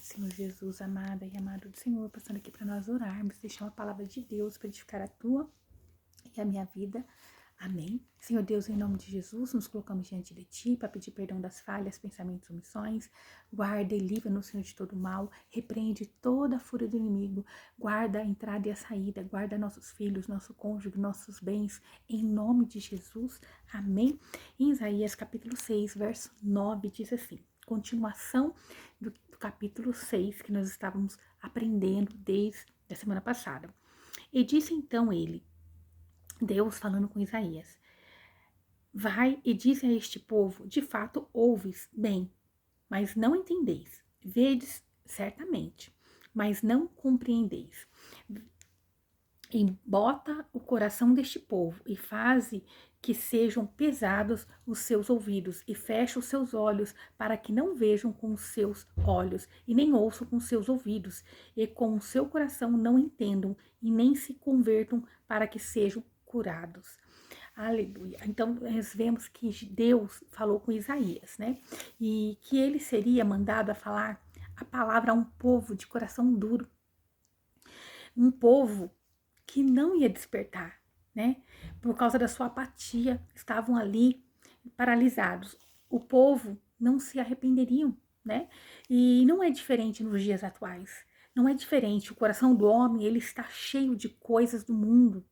Senhor Jesus, amada e amado do Senhor, passando aqui para nós orarmos, deixando a palavra de Deus para edificar a tua e a minha vida. Amém. Senhor Deus, em nome de Jesus, nos colocamos diante de Ti para pedir perdão das falhas, pensamentos, omissões. Guarda e livra-nos, Senhor, de todo mal. Repreende toda a fúria do inimigo. Guarda a entrada e a saída. Guarda nossos filhos, nosso cônjuge, nossos bens. Em nome de Jesus. Amém. Em Isaías capítulo 6, verso 9, diz assim. Continuação do capítulo 6, que nós estávamos aprendendo desde a semana passada. E disse então ele, Deus falando com Isaías, vai e diz a este povo, de fato ouves bem, mas não entendeis, vedes certamente, mas não compreendeis. Embota o coração deste povo e faze que sejam pesados os seus ouvidos e fecha os seus olhos para que não vejam com os seus olhos e nem ouçam com os seus ouvidos e com o seu coração não entendam e nem se convertam para que sejam curados. Aleluia. Então, nós vemos que Deus falou com Isaías, né? E que ele seria mandado a falar a palavra a um povo de coração duro. Um povo que não ia despertar, né? Por causa da sua apatia, estavam ali paralisados. O povo não se arrependeriam, né? E não é diferente nos dias atuais. Não é diferente. O coração do homem, ele está cheio de coisas do mundo.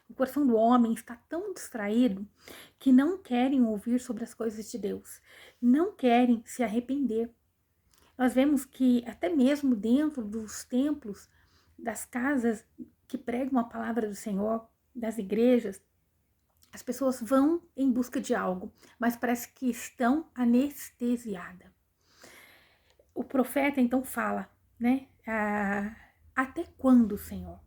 O coração do homem está tão distraído que não querem ouvir sobre as coisas de Deus. Não querem se arrepender. Nós vemos que até mesmo dentro dos templos, das casas que pregam a palavra do Senhor, das igrejas, as pessoas vão em busca de algo, mas parece que estão anestesiadas. O profeta então fala, né? Até quando, Senhor?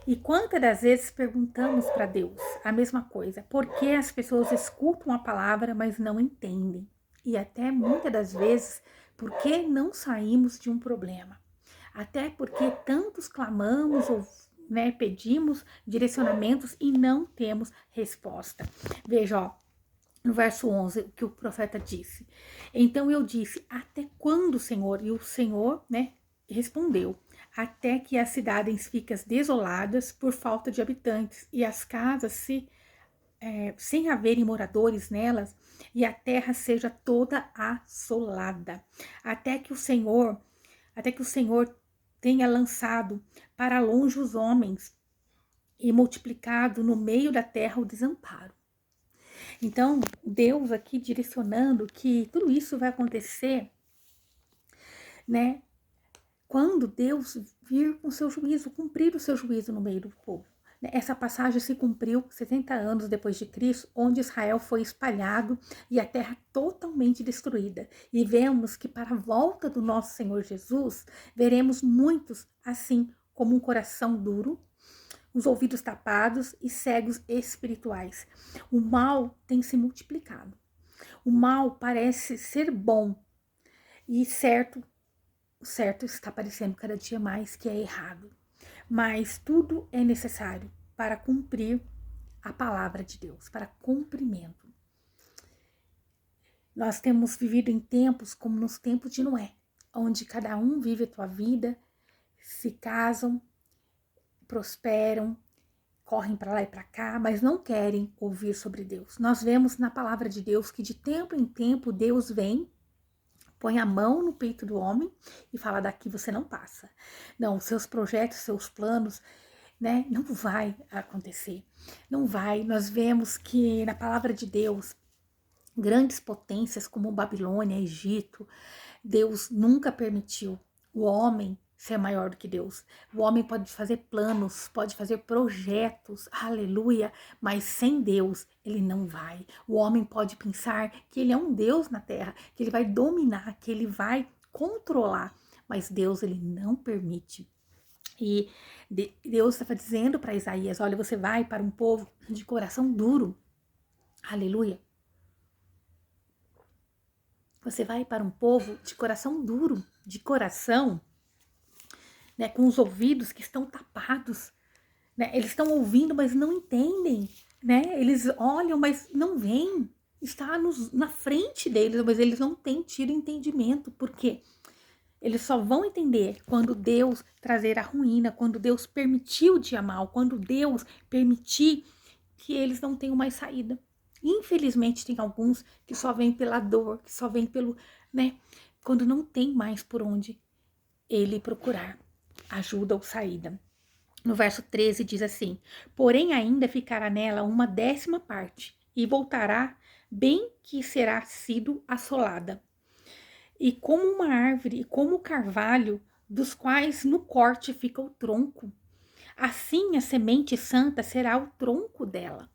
E quantas das vezes perguntamos para Deus a mesma coisa? Por que as pessoas escutam a palavra, mas não entendem? E até muitas das vezes, por que não saímos de um problema? Até porque tantos clamamos ou pedimos direcionamentos e não temos resposta. Veja, ó, no verso 11, o que o profeta disse. Então eu disse, até quando, Senhor? E o Senhor, respondeu, até que as cidades fiquem desoladas por falta de habitantes e as casas sem haverem moradores nelas e a terra seja toda assolada, até que o Senhor tenha lançado para longe os homens e multiplicado no meio da terra o desamparo. Então, Deus aqui direcionando que tudo isso vai acontecer, né? Quando Deus vir com seu juízo, cumprir o seu juízo no meio do povo. Essa passagem se cumpriu 70 anos depois de Cristo, onde Israel foi espalhado e a terra totalmente destruída. E vemos que para a volta do nosso Senhor Jesus, veremos muitos assim como um coração duro, os ouvidos tapados e cegos espirituais. O mal tem se multiplicado. O mal parece ser bom e o certo está aparecendo cada dia mais que é errado. Mas tudo é necessário para cumprir a palavra de Deus, para cumprimento. Nós temos vivido em tempos como nos tempos de Noé, onde cada um vive a sua vida, se casam, prosperam, correm para lá e para cá, mas não querem ouvir sobre Deus. Nós vemos na palavra de Deus que de tempo em tempo Deus vem, põe a mão no peito do homem e fala, daqui você não passa. Não, seus projetos, seus planos, não vai acontecer. Não vai. Nós vemos que na palavra de Deus, grandes potências como Babilônia, Egito, Deus nunca permitiu o homem ser maior do que Deus. O homem pode fazer planos, pode fazer projetos, aleluia, mas sem Deus ele não vai. O homem pode pensar que ele é um Deus na terra, que ele vai dominar, que ele vai controlar, mas Deus ele não permite. E Deus estava dizendo para Isaías, olha, você vai para um povo de coração duro, aleluia. Você vai para um povo de coração duro, de coração, com os ouvidos que estão tapados, eles estão ouvindo, mas não entendem, eles olham, mas não veem, está na frente deles, mas eles não têm tido entendimento, por quê? Eles só vão entender quando Deus trazer a ruína, quando Deus permitir o dia mal, quando Deus permitir que eles não tenham mais saída. Infelizmente, tem alguns que só vêm pela dor, que só vêm pelo, né? Quando não tem mais por onde ele procurar ajuda ou saída. No verso 13 diz assim: porém ainda ficará nela 1/10 e voltará bem que será sido assolada. E como uma árvore, e como o carvalho, dos quais no corte fica o tronco, assim a semente santa será o tronco dela.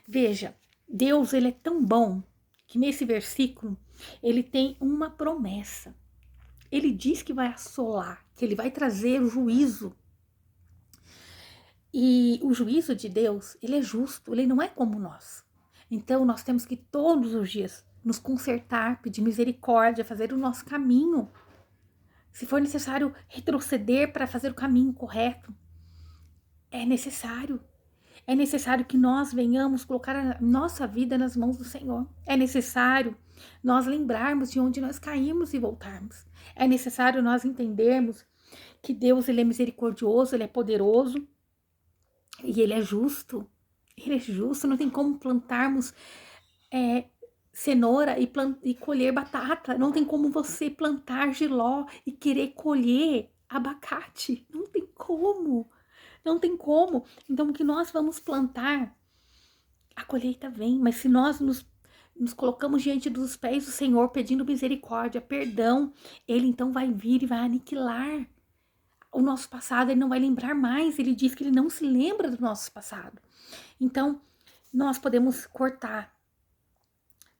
Veja, Deus, ele é tão bom que nesse versículo ele tem uma promessa. Ele diz que vai assolar, que ele vai trazer o juízo. E o juízo de Deus, ele é justo, ele não é como nós. Então nós temos que todos os dias nos consertar, pedir misericórdia, fazer o nosso caminho. Se for necessário retroceder para fazer o caminho correto, é necessário. É necessário que nós venhamos colocar a nossa vida nas mãos do Senhor. É necessário nós lembrarmos de onde nós caímos e voltarmos. É necessário nós entendermos que Deus, ele é misericordioso, ele é poderoso e ele é justo. Ele é justo, não tem como plantarmos cenoura e colher batata. Não tem como você plantar jiló e querer colher abacate. Não tem como. Não tem como. Então, o que nós vamos plantar, a colheita vem. Mas se nós nos colocamos diante dos pés do Senhor, pedindo misericórdia, perdão, ele então vai vir e vai aniquilar o nosso passado. Ele não vai lembrar mais. Ele diz que ele não se lembra do nosso passado. Então, nós podemos cortar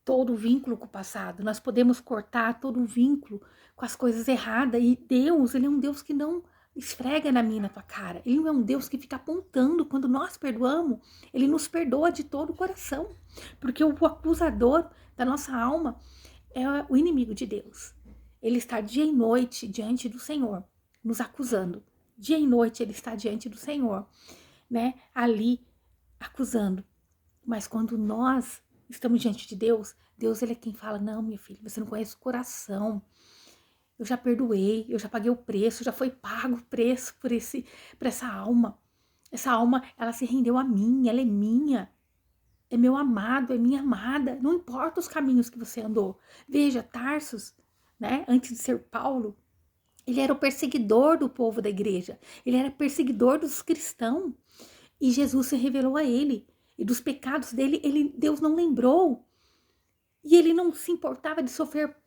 todo o vínculo com o passado. Nós podemos cortar todo o vínculo com as coisas erradas. E Deus, ele é um Deus que não esfrega na minha, na tua cara. Ele não é um Deus que fica apontando. Quando nós perdoamos, ele nos perdoa de todo o coração. Porque o acusador da nossa alma é o inimigo de Deus. Ele está dia e noite diante do Senhor, nos acusando. Dia e noite ele está diante do Senhor, né? Ali acusando. Mas quando nós estamos diante de Deus, Deus, ele é quem fala: não, minha filha, você não conhece o coração. Eu já perdoei, eu já paguei o preço, já foi pago o preço por essa alma. Essa alma, ela se rendeu a mim, ela é minha. É meu amado, é minha amada. Não importa os caminhos que você andou. Veja, Tarsus, né, antes de ser Paulo, ele era o perseguidor do povo da igreja. Ele era perseguidor dos cristãos. E Jesus se revelou a ele. E dos pecados dele, Deus não lembrou. E ele não se importava de sofrer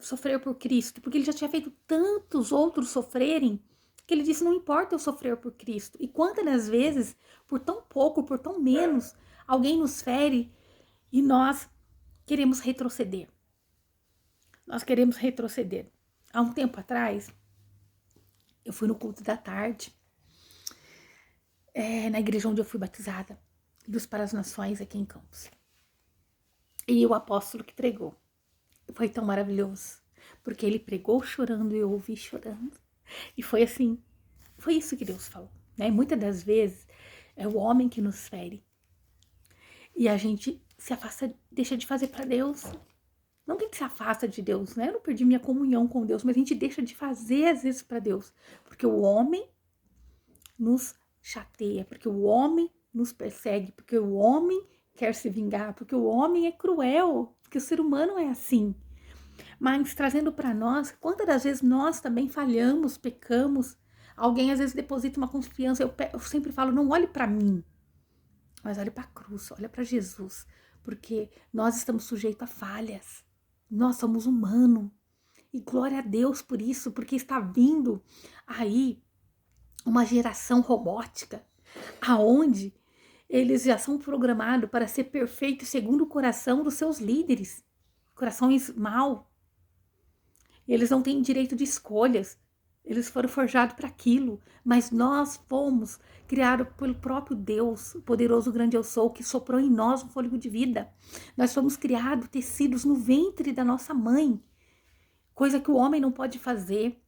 por Cristo, porque ele já tinha feito tantos outros sofrerem, que ele disse: não importa eu sofrer por Cristo. E quantas das vezes, por tão pouco, por tão menos, alguém nos fere e nós queremos retroceder. Nós queremos retroceder. Há um tempo atrás, eu fui no culto da tarde, na igreja onde eu fui batizada, Luz para as Nações, aqui em Campos. E o apóstolo que pregou. Foi tão maravilhoso, porque ele pregou chorando e eu ouvi chorando. E foi assim, foi isso que Deus falou, né? Muitas das vezes é o homem que nos fere. E a gente se afasta, deixa de fazer para Deus. Não que se afasta de Deus, né? Eu não perdi minha comunhão com Deus, mas a gente deixa de fazer às vezes para Deus. Porque o homem nos chateia, porque o homem nos persegue, porque o homem quer se vingar, porque o homem é cruel, porque o ser humano é assim. Mas trazendo para nós, quantas das vezes nós também falhamos, pecamos, alguém às vezes deposita uma confiança, eu sempre falo: não olhe para mim, mas olhe para a cruz, olhe para Jesus, porque nós estamos sujeitos a falhas, nós somos humanos, e glória a Deus por isso, porque está vindo aí uma geração robótica, aonde eles já são programados para ser perfeitos segundo o coração dos seus líderes, corações mau. Eles não têm direito de escolhas, eles foram forjados para aquilo, mas nós fomos criados pelo próprio Deus, o poderoso grande eu sou, que soprou em nós um fôlego de vida. Nós fomos criados, tecidos no ventre da nossa mãe, coisa que o homem não pode fazer.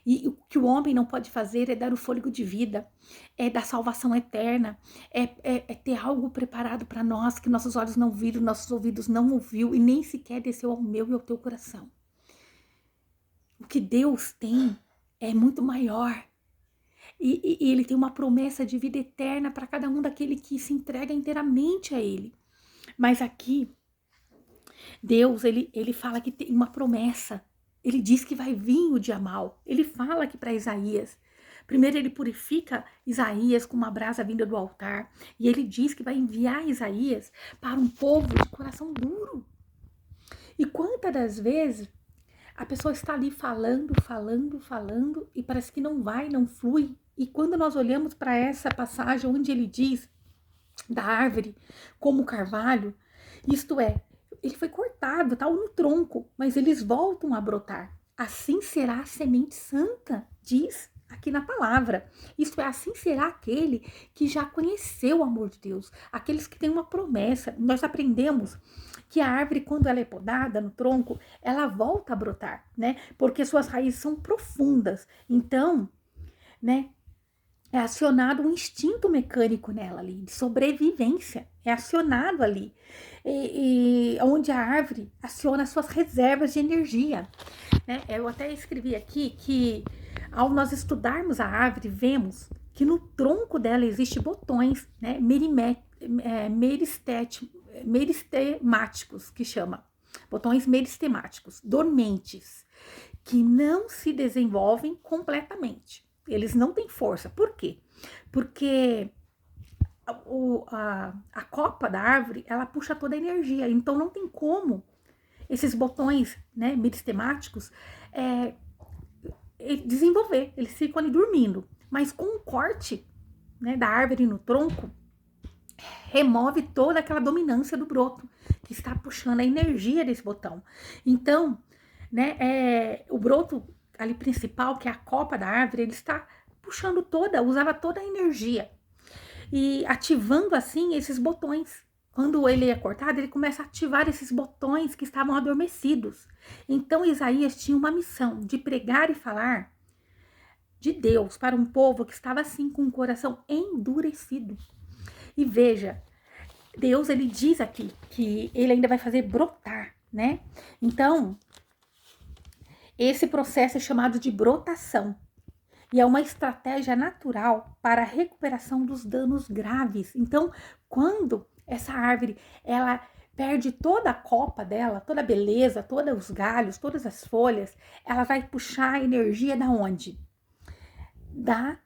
E o que o homem não pode fazer é dar o fôlego de vida, é dar salvação eterna, é ter algo preparado para nós que nossos olhos não viram, nossos ouvidos não ouviu e nem sequer desceu ao meu e ao teu coração. O que Deus tem é muito maior. E ele tem uma promessa de vida eterna para cada um daquele que se entrega inteiramente a ele. Mas aqui, Deus, ele fala que tem uma promessa. Ele diz que vai vir o dia mau. Ele fala aqui para Isaías. Primeiro ele purifica Isaías com uma brasa vinda do altar. E ele diz que vai enviar Isaías para um povo de coração duro. E quantas das vezes a pessoa está ali falando e parece que não vai, não flui. E quando nós olhamos para essa passagem onde ele diz da árvore como carvalho, isto é, ele foi cortado, tá no tronco, mas eles voltam a brotar. Assim será a semente santa, diz aqui na palavra. Isto é, assim será aquele que já conheceu o amor de Deus, aqueles que têm uma promessa. Nós aprendemos que a árvore, quando ela é podada no tronco, ela volta a brotar, né? Porque suas raízes são profundas. Então, né, é acionado um instinto mecânico nela ali, de sobrevivência. É acionado ali. Onde a árvore aciona suas reservas de energia. Né? Eu até escrevi aqui que, ao nós estudarmos a árvore, vemos que no tronco dela existem botões, né, meristemáticos, que chama. Botões meristemáticos, dormentes, que não se desenvolvem completamente. Eles não têm força. Por quê? Porque a copa da árvore, ela puxa toda a energia. Então, não tem como esses botões, né, meristemáticos desenvolver. Eles ficam ali dormindo. Mas com o corte, né, da árvore no tronco, remove toda aquela dominância do broto, que está puxando a energia desse botão. Então, né, o broto ali principal, que é a copa da árvore, ele está puxando usava toda a energia e ativando assim esses botões. Quando ele é cortado, ele começa a ativar esses botões que estavam adormecidos. Então Isaías tinha uma missão de pregar e falar de Deus para um povo que estava assim com o coração endurecido. E veja, Deus, ele diz aqui que ele ainda vai fazer brotar, né? Então, esse processo é chamado de brotação e é uma estratégia natural para a recuperação dos danos graves. Então, quando essa árvore, ela perde toda a copa dela, toda a beleza, todos os galhos, todas as folhas, ela vai puxar a energia da onde? Da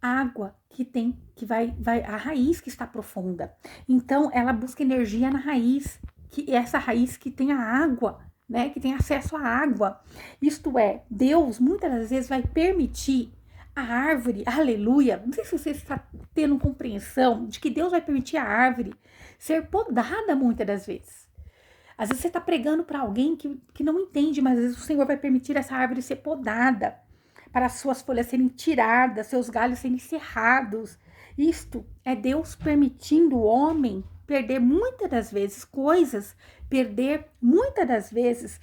água que vai a raiz que está profunda. Então, ela busca energia na raiz, que essa raiz que tem a água, né, que tem acesso à água. Isto é, Deus muitas das vezes vai permitir a árvore, aleluia, não sei se você está tendo compreensão de que Deus vai permitir a árvore ser podada muitas das vezes. Às vezes você está pregando para alguém que não entende, mas às vezes o Senhor vai permitir essa árvore ser podada, para suas folhas serem tiradas, seus galhos serem cerrados. Isto é Deus permitindo o homem perder muitas das vezes coisas, perder muitas das vezes,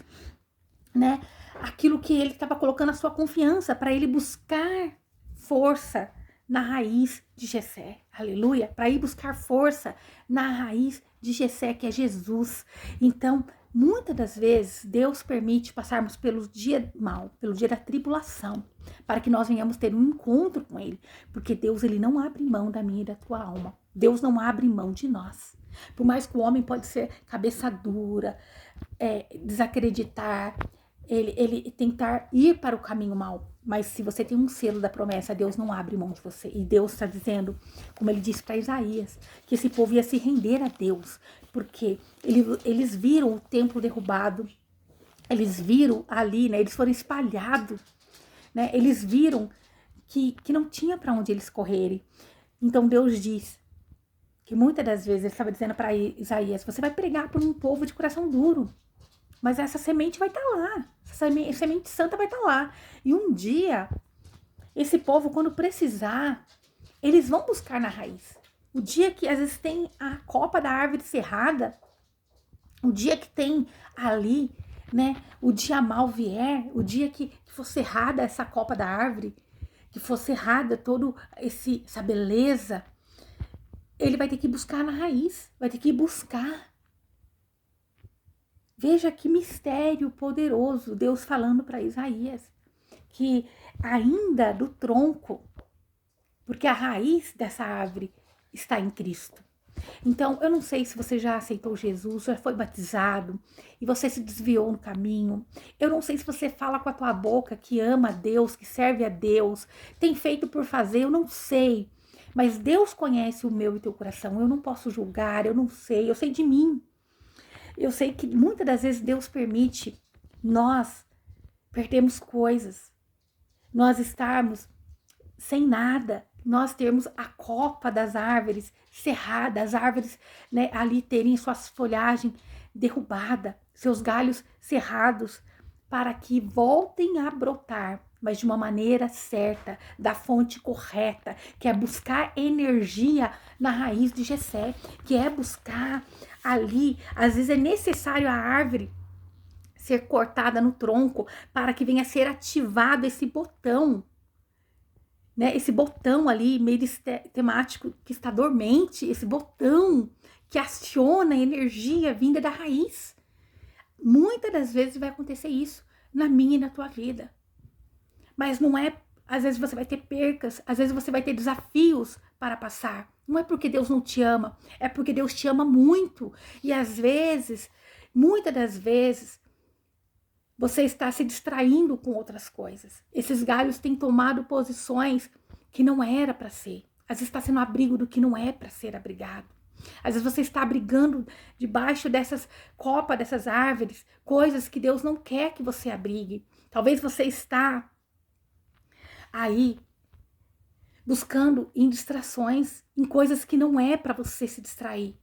né, aquilo que ele estava colocando a sua confiança, para ele buscar força na raiz de Jessé, aleluia, para ir buscar força na raiz de Jessé, que é Jesus. Então, muitas das vezes, Deus permite passarmos pelo dia mal, pelo dia da tribulação, para que nós venhamos ter um encontro com Ele, porque Deus, ele não abre mão da minha e da tua alma. Deus não abre mão de nós. Por mais que o homem pode ser cabeça dura, desacreditar, ele tentar ir para o caminho mal, mas se você tem um selo da promessa, Deus não abre mão de você. E Deus está dizendo, como ele disse para Isaías, que esse povo ia se render a Deus, porque eles viram o templo derrubado, eles viram ali, né, eles foram espalhados, né, eles viram que não tinha para onde eles correrem. Então Deus diz que muitas das vezes ele estava dizendo para Isaías, você vai pregar por um povo de coração duro, mas essa semente vai estar lá, essa semente santa vai estar lá. E um dia, esse povo, quando precisar, eles vão buscar na raiz. O dia que às vezes tem a copa da árvore cerrada, o dia que tem ali, né, o dia mal vier, o dia que for cerrada essa copa da árvore, que for cerrada toda essa beleza, ele vai ter que buscar na raiz, vai ter que buscar. Veja que mistério poderoso, Deus falando para Isaías, que ainda do tronco, porque a raiz dessa árvore está em Cristo. Então, eu não sei se você já aceitou Jesus, já foi batizado e você se desviou no caminho. Eu não sei se você fala com a tua boca que ama a Deus, que serve a Deus, tem feito por fazer, eu não sei. Mas Deus conhece o meu e teu coração. Eu não posso julgar, eu não sei, eu sei de mim. Eu sei que muitas das vezes Deus permite nós perdermos coisas, nós estarmos sem nada, nós termos a copa das árvores cerrada, as árvores, né, ali terem suas folhagens derrubadas, seus galhos cerrados, para que voltem a brotar, mas de uma maneira certa, da fonte correta, que é buscar energia na raiz de Jessé, que é buscar ali, às vezes é necessário a árvore ser cortada no tronco para que venha a ser ativado esse botão, né? Esse botão ali, meio temático, que está dormente, esse botão que aciona a energia vinda da raiz. Muitas das vezes vai acontecer isso na minha e na tua vida. Mas não é, às vezes você vai ter percas, às vezes você vai ter desafios para passar. Não é porque Deus não te ama, é porque Deus te ama muito. E às vezes, muitas das vezes, você está se distraindo com outras coisas. Esses galhos têm tomado posições que não era para ser. Às vezes está sendo abrigo do que não é para ser abrigado. Às vezes você está abrigando debaixo dessas copas, dessas árvores, coisas que Deus não quer que você abrigue. Talvez você está aí buscando em distrações, em coisas que não é para você se distrair.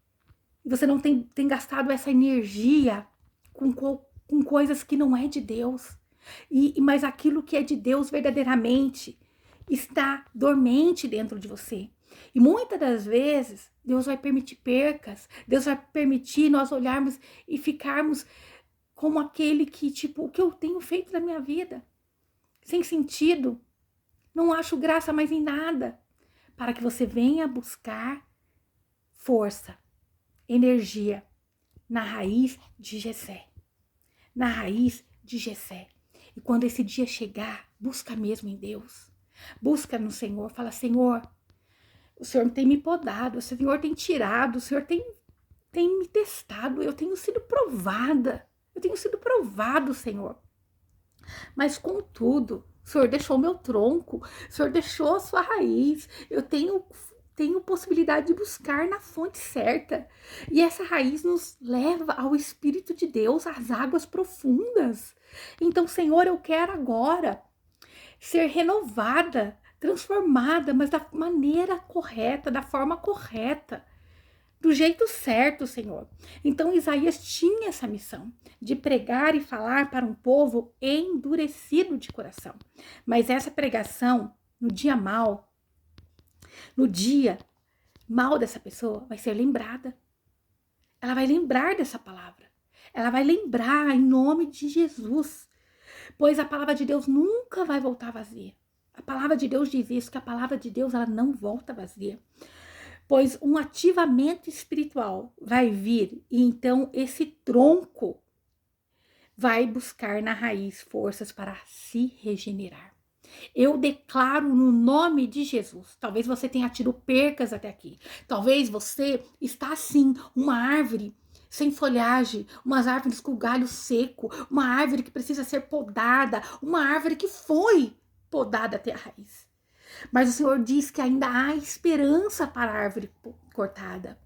E você não tem gastado essa energia com coisas que não é de Deus. Mas aquilo que é de Deus verdadeiramente está dormente dentro de você. E muitas das vezes, Deus vai permitir percas, Deus vai permitir nós olharmos e ficarmos como aquele que, tipo, o que eu tenho feito na minha vida? Sem sentido. Não acho graça mais em nada. Para que você venha buscar força, energia na raiz de Jessé. Na raiz de Jessé. E quando esse dia chegar, busca mesmo em Deus. Busca no Senhor. Fala, Senhor, o Senhor tem me podado, o Senhor tem tirado, o Senhor tem me testado, eu tenho sido provada. Eu tenho sido provado, Senhor. Mas contudo, o Senhor deixou meu tronco, o Senhor deixou a sua raiz. Eu tenho possibilidade de buscar na fonte certa. E essa raiz nos leva ao Espírito de Deus, às águas profundas. Então, Senhor, eu quero agora ser renovada, transformada, mas da maneira correta, da forma correta, do jeito certo, Senhor. Então, Isaías tinha essa missão de pregar e falar para um povo endurecido de coração. Mas essa pregação, no dia mal dessa pessoa, vai ser lembrada. Ela vai lembrar dessa palavra. Ela vai lembrar em nome de Jesus. Pois a palavra de Deus nunca vai voltar vazia. A palavra de Deus diz isso, que a palavra de Deus ela não volta vazia. Pois um ativamento espiritual vai vir e então esse tronco vai buscar na raiz forças para se regenerar. Eu declaro no nome de Jesus. Talvez você tenha tido percas até aqui. Talvez você está assim, uma árvore sem folhagem, umas árvores com galho seco, uma árvore que precisa ser podada, uma árvore que foi podada até a raiz. Mas o Senhor diz que ainda há esperança para a árvore cortada,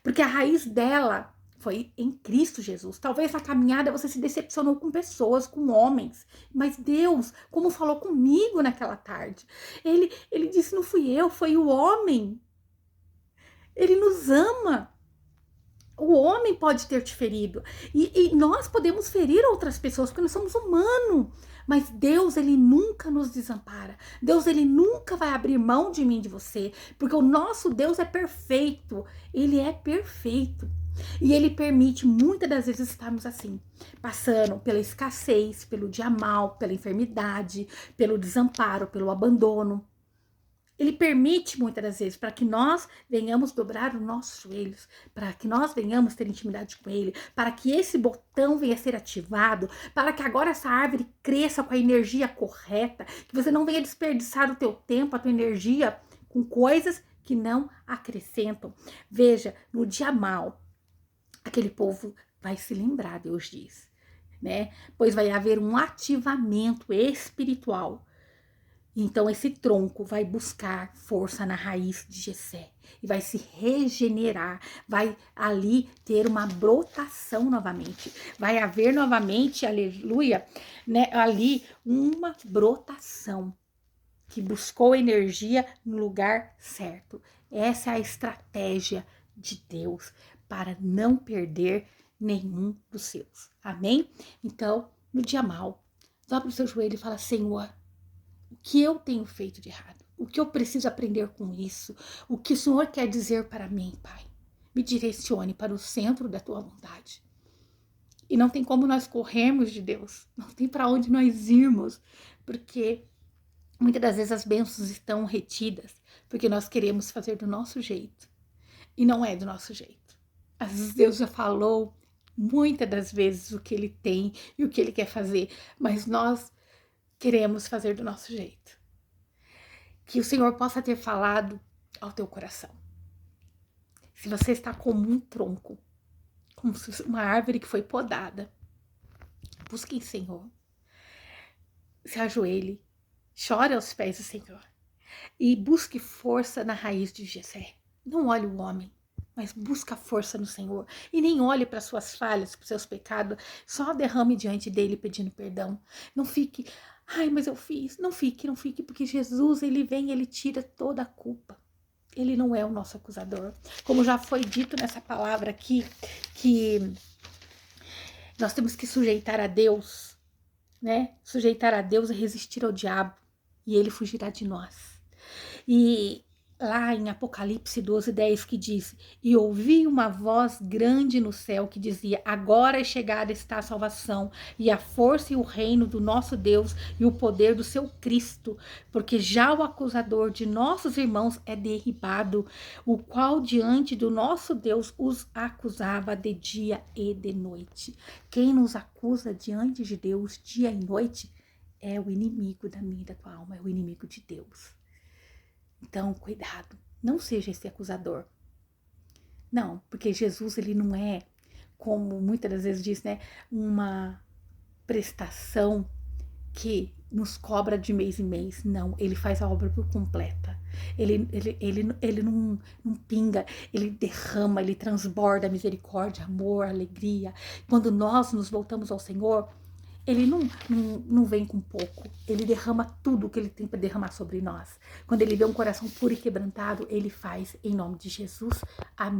porque a raiz dela foi em Cristo Jesus. Talvez na caminhada você se decepcionou com pessoas, com homens, mas Deus, como falou comigo naquela tarde, ele disse, não fui eu, foi o homem. Ele nos ama. O homem pode ter te ferido. E nós podemos ferir outras pessoas, porque nós somos humanos. Mas Deus, ele nunca nos desampara. Deus, ele nunca vai abrir mão de mim, de você. Porque o nosso Deus é perfeito. Ele é perfeito. E ele permite, muitas das vezes, estarmos assim. Passando pela escassez, pelo dia mal, pela enfermidade, pelo desamparo, pelo abandono. Ele permite muitas das vezes para que nós venhamos dobrar os nossos joelhos, para que nós venhamos ter intimidade com Ele, para que esse botão venha a ser ativado, para que agora essa árvore cresça com a energia correta, que você não venha desperdiçar o teu tempo, a tua energia com coisas que não acrescentam. Veja, no dia mau, aquele povo vai se lembrar, Deus diz, né? Pois vai haver um ativamento espiritual. Então esse tronco vai buscar força na raiz de Jessé e vai se regenerar, vai ali ter uma brotação novamente, vai haver novamente, aleluia, né, ali uma brotação que buscou energia no lugar certo. Essa é a estratégia de Deus para não perder nenhum dos seus. Amém? Então, no dia mau, dobra o seu joelho e fala: Senhor, o que eu tenho feito de errado? O que eu preciso aprender com isso? O que o Senhor quer dizer para mim, Pai? Me direcione para o centro da tua vontade. E não tem como nós corrermos de Deus. Não tem para onde nós irmos. Porque muitas das vezes as bênçãos estão retidas. Porque nós queremos fazer do nosso jeito. E não é do nosso jeito. Às vezes Deus já falou muitas das vezes o que Ele tem e o que Ele quer fazer. Mas nós queremos fazer do nosso jeito. Que o Senhor possa ter falado ao teu coração. Se você está como um tronco, como uma árvore que foi podada, busque o Senhor. Se ajoelhe, chore aos pés do Senhor e busque força na raiz de Jessé. Não olhe o homem, mas busca força no Senhor. E nem olhe para suas falhas, para os seus pecados. Só derrame diante dele pedindo perdão. Não fique, ai, mas eu fiz. Não fique, porque Jesus, ele vem, ele tira toda a culpa. Ele não é o nosso acusador. Como já foi dito nessa palavra aqui, que nós temos que sujeitar a Deus, né? Sujeitar a Deus e resistir ao diabo. E ele fugirá de nós. E lá em Apocalipse 12:10 que diz: e ouvi uma voz grande no céu que dizia: agora é chegada está a salvação e a força e o reino do nosso Deus e o poder do seu Cristo, porque já o acusador de nossos irmãos é derribado, o qual diante do nosso Deus os acusava de dia e de noite. Quem nos acusa diante de Deus dia e noite é o inimigo da minha e da tua alma, é o inimigo de Deus. Então, cuidado, não seja esse acusador. Não, porque Jesus, ele não é, como muitas das vezes diz, né, uma prestação que nos cobra de mês em mês. Não, ele faz a obra por completa. Ele não pinga, ele derrama, ele transborda misericórdia, amor, alegria. Quando nós nos voltamos ao Senhor, ele não vem com pouco, ele derrama tudo o que ele tem para derramar sobre nós. Quando ele vê um coração puro e quebrantado, ele faz em nome de Jesus. Amém.